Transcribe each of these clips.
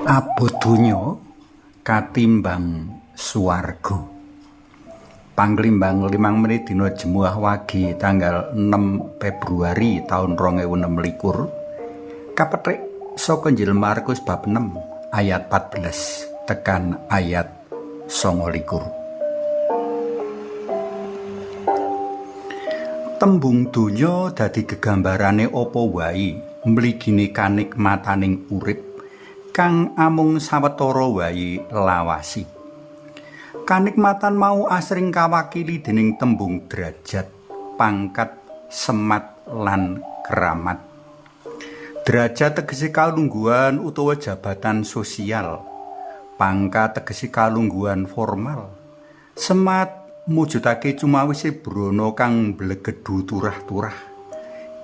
Abot donya katimbang swarga. Panglimbang 5 menit dina Jemuah Wage tanggal 6 Februari tahun 2026. Kapethik saka Injil Markus bab 6 ayat 14 tekan ayat 29. Tembung donya dadi gegambarane apa wae mligine kanikmataning urip kang amung sawetara wae lawasi. Kanikmatan mau asring kawakili dening tembung derajat, pangkat, semat lan keramat. Derajat tegese kalungguhan utawa jabatan sosial. Pangkat tegese kalungguhan formal. Semat mujudake cumawise brana kang blegedhu turah-turah.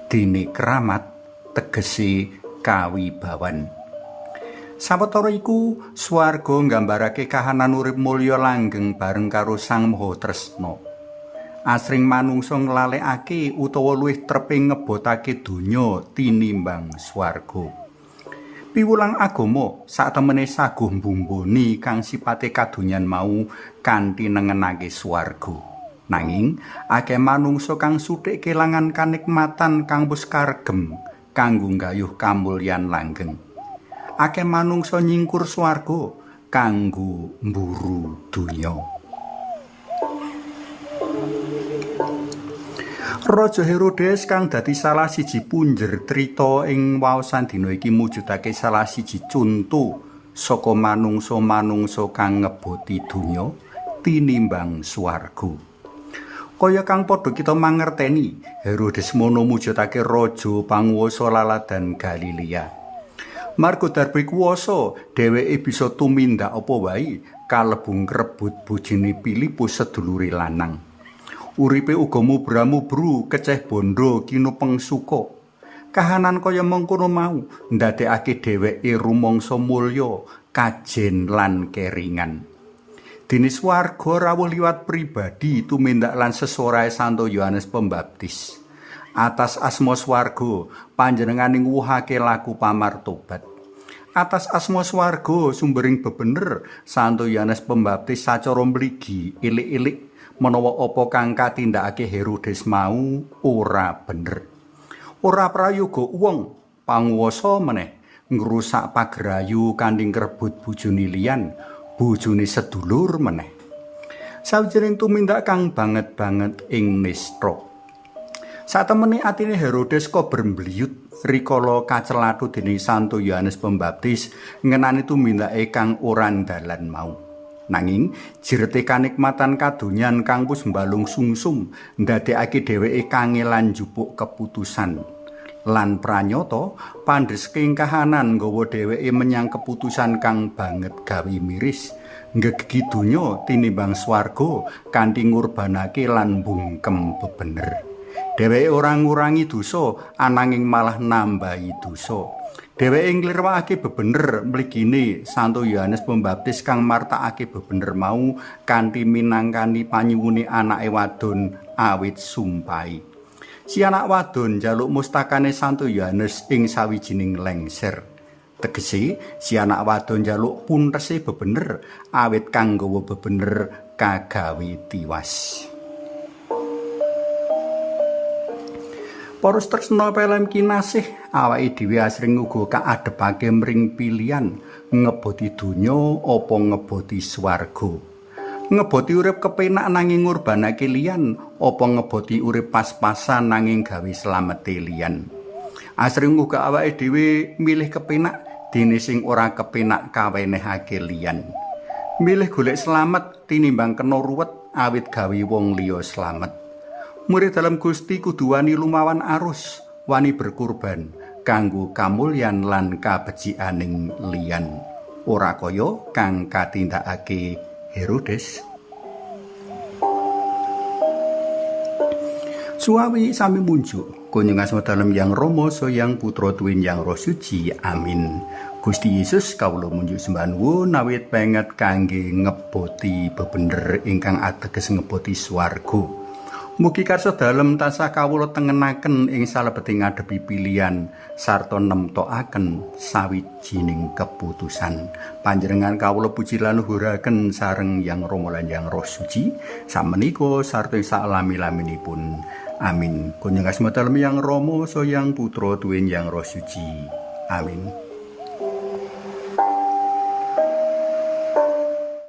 Dene keramat tegese kawibawan. Sawetara iku swarga nggambarake kahanan urip mulya langgeng bareng karo Sang Maha Tresna. Asring manungsa nglalekake utawa luwih treping ngebotake donya tinimbang swarga. Piwulang agama satemene saguh mbumboni kang sipate kadonyan mau kanthi nengenake swarga. Nanging akeh manungsa kang suthik kelangan kanikmatan kang wis karegem kanggo nggayuh kamulyan langgeng. Akeh manungsa nyingkur swarga kanggo mburu donya. Raja Herodes kang dadi salah siji punjer trita ing waosan dina iki mujudake salah siji conto saka manungsa-manungsa kang ngeboti donya tinimbang swarga. Kaya kang padha kita mangerteni, Herodes mono mujudake raja panguwasa laladan Galilea. Marga darbe kuwasa, dheweke bisa tumindak apa wae kalebu ngrebut bojone Filipus sedulure lanang. Uripe uga mubra-mubru keceh bondo kinupeng suka. Kahanan kaya mengkono mau ndadekake dheweke rumangsa mulya, kajen lan keringan. Dene swarga rawuh liwat pribadi tumindak lan sesorahe Santo Yohanes Pembaptis. Atas asma swarga panjenengane nguwuhake laku pamartobat. Atas asma swarga sumbering bebener Santo Yohanes Pembaptis sacara mligi ilik-ilik menawa apa kang katindakake Herodes mau ora bener. Ora prayoga wong panguwasa meneh ngrusak pagrayu kanthi ngrebut bojone liyan, bojone sedulur meneh. Sawijining tumindak kang banget-banget ing nistra. Satemene atine Herodes kok bermbliyut rikala kacelathu dening Santo Yohanes Pembaptis ngenani tumindake kang ora ndalan mau. Nanging jirete kanikmatan kadonyan kang wis mbalung sungsum ndadekake dheweke kangelan njupuk keputusan. Lan pranyata pandheske kahanan nggawa dheweke menyang keputusan kang banget gawe miris, nggegegi donya tinimbang swarga kanthi ngurbanake lan mbungkem bebener. Dheweke ora ngurangi dosa ananging malah nambahi dosa. Dheweke nglirwakake bebener mligine Santo Yohanes Pembaptis kang martakake bebener mau kanthi minangkani panyuwune anake wadon awit sumpahi. Si anak wadon njaluk mustakane Santo Yohanes ing sawijining lengser. Tegese si anak wadon njaluk puntese bebener awit kang nggawa bebener kagawe tiwas. Para tresna pelem kinasih, awake dhewe asring uga kaadepake mring pilihan ngeboti donya apa ngeboti swarga. Ngeboti urip kepenak nanging ngurbanake liyan apa ngeboti urip pas-pasan nanging gawe slamete liyan. Asring uga awake dhewe milih kepenak dene sing ora kepenak kawenehake liyan. Milih golek slamet tinimbang kena ruwet awit gawe wong liya slamet. Murid dalam Gusti kudu wani lumawan arus, wani berkurban kanggo kamulyan lan kabecikaning liyan. Ora kaya kang katindakake Herodes. Suawi sami munjuk, kunjung asma dalam yang Romo so yang putra tuwin yang Roh Suci. Amin. Gusti Yesus kawula munjuk sembah nuwun awit penget kangge ngeboti bebener ingkang ateges ngeboti swarga. Mugi karsa dalem tansah kawula tengenaken ing salebeting ngadepi pilihan sarta nemtokaken sawijining keputusan. Panjenengan kawula puji lan luhuraken sareng Yang Rama lan Yang Roh Suci samenika sarta ing salami-laminipun. Amin. Kunjung asma dalem Yang Rama so Yang Putra duwin Yang Roh Suci. Amin.